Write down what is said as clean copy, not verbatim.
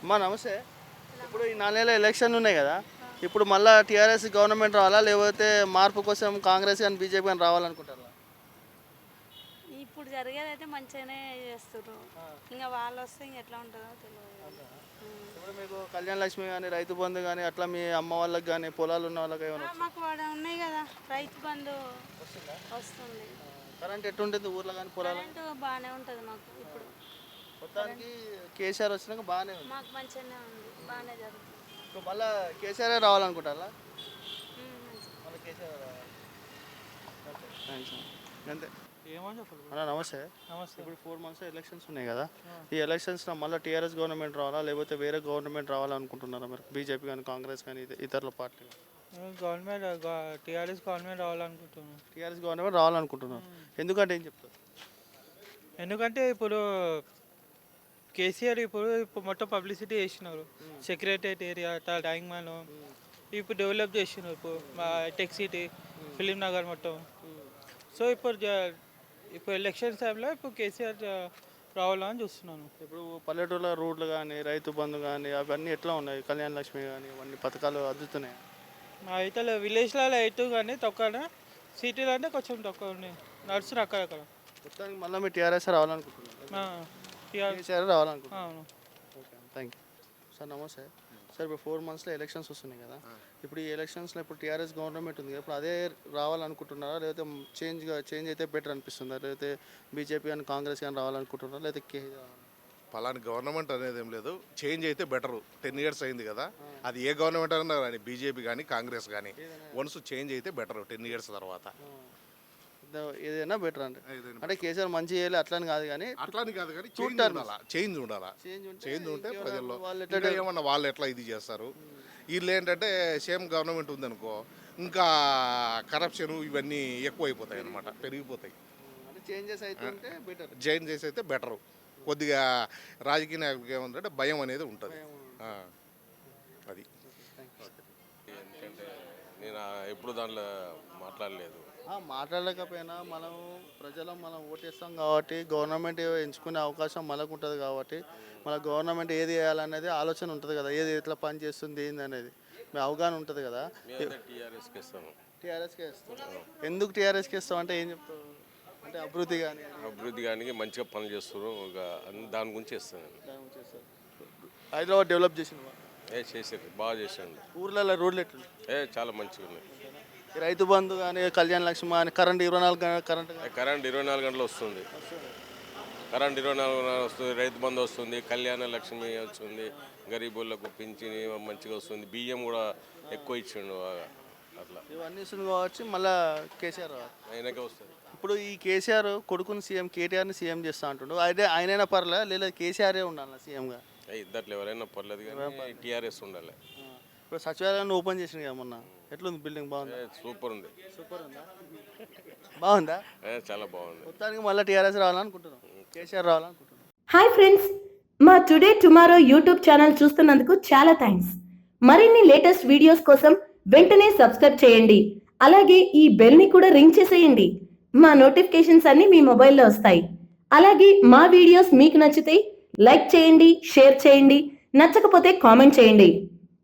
అమ్మా నమస్తే. ఇప్పుడు ఈ 4 నెలల ఎలక్షన్ ఉన్నాయి కదా, ఇప్పుడు మళ్ళా టీఆర్ఎస్ గవర్నమెంట్ రావాలా లేకపోతే మార్పు కోసం కాంగ్రెస్ కానీ బీజేపీ కానీ రావాలనుకుంటారా? ఇప్పుడు జరిగేదైతే మంచిగానే చేస్తుర్రు. ఇంకా వాళ్ళు వస్తే ఇంక ఎట్లా ఉంటుందో తెలియదు. ఇప్పుడు మీకు కళ్యాణ లక్ష్మి కానీ రైతు బంధు కానీ అట్లా మీ అమ్మ వాళ్ళకి కానీ పొలాలు ఉన్న వాళ్ళకి ఏమైనా మాకు వాడు ఉన్నాయి కదా, రైతు బంధు వస్తుంది. కరెంట్ ఎట్టుంటుంది ఊర్లో కానీ పొలాలు? కరెంటు బాగానే ఉంటుంది మాకు. ఇప్పుడు మొత్తానికి కేసీఆర్ వచ్చినాక బాగానే ఉంది. మాకు మంచిగానే ఉంది, బాగానే జరుగుతుంది. ఇప్పుడు మళ్ళీ కేసీఆర్ రావాలనుకుంటారా? మళ్ళీ కేసీఆర్ రావాలి. ఓకే థ్యాంక్స్ అంతే. అన్న నమస్తే. ఇప్పుడు 4 months ఎలక్షన్స్ ఉన్నాయి కదా, ఈ ఎలక్షన్స్లో మళ్ళీ టీఆర్ఎస్ గవర్నమెంట్ రావాలా లేకపోతే వేరే గవర్నమెంట్ రావాలనుకుంటున్నారా మీరు? బీజేపీ కానీ కాంగ్రెస్ కానీ ఇతరుల పార్టీ గవర్నమెంట్ టీఆర్ఎస్ గవర్నమెంట్ రావాలనుకుంటున్నాను. టీఆర్ఎస్ గవర్నమెంట్ రావాలనుకుంటున్నారు. ఎందుకంటే ఏం చెప్తారు? ఎందుకంటే ఇప్పుడు కేసీఆర్ ఇప్పుడు మొత్తం పబ్లిసిటీ చేసినారు. సెక్రటరియట్ ఏరియా ట్యాంక్ మ్యాన్ ఇప్పుడు డెవలప్ చేసినారు. ఇప్పుడు టెక్ సిటీ ఫిలిం నగర్ మొత్తం. సో ఇప్పుడు ఎలక్షన్స్ టైంలో ఇప్పుడు కేసీఆర్ రావాలని చూస్తున్నాను. ఇప్పుడు పల్లెటూళ్ళ రోడ్లు కానీ రైతు బంధు కానీ అవన్నీ ఎట్లా ఉన్నాయి? కళ్యాణ లక్ష్మి కానీ ఇవన్నీ పథకాలు అందుతున్నాయి? అయితే విలేజ్లలో అయితే కానీ తక్కువ, సిటీలో అంటే కొంచెం తక్కువ ఉన్నాయి, నడుస్తున్నారు అక్కడక్కడ. మొత్తానికి మళ్ళీ మీరు టీఆర్ఎస్ రావాలనుకుంటున్నారు? కేసీఆర్ రావాలనుకుంటున్నాను. Okay thank you sir. నమస్తే సార్. ఇప్పుడు 4 monthsలో ఎలక్షన్స్ వస్తున్నాయి కదా, ఇప్పుడు ఈ ఎలక్షన్స్లో ఇప్పుడు టీఆర్ఎస్ గవర్నమెంట్ ఉంది కదా, ఇప్పుడు అదే రావాలనుకుంటున్నారా లేకపోతే చేంజ్ అయితే బెటర్ అనిపిస్తుందా? లేకపోతే బీజేపీ కానీ కాంగ్రెస్ కానీ రావాలనుకుంటున్నారా లేకపోతే పలాని గవర్నమెంట్ అనేది ఏం లేదు, చేంజ్ అయితే బెటరు. 10 years అయింది కదా, అది ఏ గవర్నమెంట్ అయినా కానీ బీజేపీ కానీ కాంగ్రెస్ కానీ వన్స్ చేంజ్ అయితే బెటరు 10 years తర్వాత. ఏదైనా బెటర్ అంటే కేసీఆర్ మంచి చేయాలి అట్లని కాదు కానీ చేంజ్ ఉండాలా. చేంజ్ ఉంటే ప్రజల్లో ఏమన్నా వాళ్ళు ఎట్లా ఇది చేస్తారు. వీళ్ళు ఏంటంటే సేమ్ గవర్నమెంట్ ఉందనుకో ఇంకా కరప్షన్ ఇవన్నీ ఎక్కువైపోతాయి అన్నమాట, పెరిగిపోతాయి. చేంజెస్ అయితే బెటరు. కొద్దిగా రాజకీయ నాయకులకి ఏమంటే భయం అనేది ఉంటుంది. అది ఎందుకంటే నేను ఎప్పుడు దాంట్లో మాట్లాడలేదు. మాట్లాడలేకపోయినా మనం మనం ఓటేస్తాం కాబట్టి గవర్నమెంట్ ఎంచుకునే అవకాశం మనకు ఉంటుంది కాబట్టి మన గవర్నమెంట్ ఏది వేయాలనేది ఆలోచన ఉంటుంది కదా, ఏది ఎట్లా పని చేస్తుంది ఏంది అనేది మీ అవగాహన ఉంటుంది కదా. టీఆర్ఎస్కి ఇస్తాం. ఎందుకు టీఆర్ఎస్కి ఇస్తాం అంటే ఏం చెప్తావు? అంటే అభివృద్ధి కానీ మంచిగా పనులు చేస్తారు, దాని గురించి ఇస్తాను. హైదరాబాద్ డెవలప్ చేసిన చేసారు, బాగా చేసాను. ఊర్లలో రోడ్లు ఎట్లు చాలా మంచిగా ఉన్నాయి. రైతు బంధు కానీ కళ్యాణ లక్ష్మి కానీ కరెంట్ 24 కరెంట్ 24 గంటలు వస్తుంది. కరెంట్ 24 గంటలు వస్తుంది, రైతు బంధు వస్తుంది, కళ్యాణ లక్ష్మి వస్తుంది, గరీబులకు పింఛన్ మంచిగా వస్తుంది, బియ్యం కూడా ఎక్కువ ఇచ్చిండు అట్లా. ఇవన్నీ ఇస్తుంది కావచ్చు మళ్ళీ కేసీఆర్ ఆయనకే వస్తుంది. ఇప్పుడు ఈ కేసీఆర్ కొడుకుని కేటీఆర్ని సీఎం చేస్తా అంటుండు, అయితే ఆయనైనా పర్లే లేదా కేసీఆరే ఉండాలి సీఎంగా? ఇద్దట్లో ఎవరైనా పర్లేదు కానీ టీఆర్ఎస్ ఉండాలి. ఇప్పుడు సచివాలయాన్ని ఓపెన్ చేసింది కదా మొన్న, ఎట్లుంది బిల్డింగ్? బాగుంది, సూపర్ ఉంది. బాగుందా? చాలా బాగుంది. మొత్తానికి మళ్ళీ టీఆర్ఎస్ రావాలనుకుంటున్నాం, కేసీఆర్ రావాలనుకుంటున్నాం. హాయ్ ఫ్రెండ్స్, మా టుడే టుమారో యూట్యూబ్ ఛానల్ చూస్తున్నందుకు చాలా థ్యాంక్స్. మరిన్ని లేటెస్ట్ వీడియోస్ కోసం వెంటనే సబ్స్క్రైబ్ చేయండి. అలాగే ఈ బెల్ ని కూడా రింగ్ చేసేయండి. మా నోటిఫికేషన్స్ అన్ని మీ మొబైల్లో వస్తాయి. అలాగే మా వీడియోస్ మీకు నచ్చితే లైక్ చేయండి, షేర్ చేయండి, నచ్చకపోతే కామెంట్ చేయండి.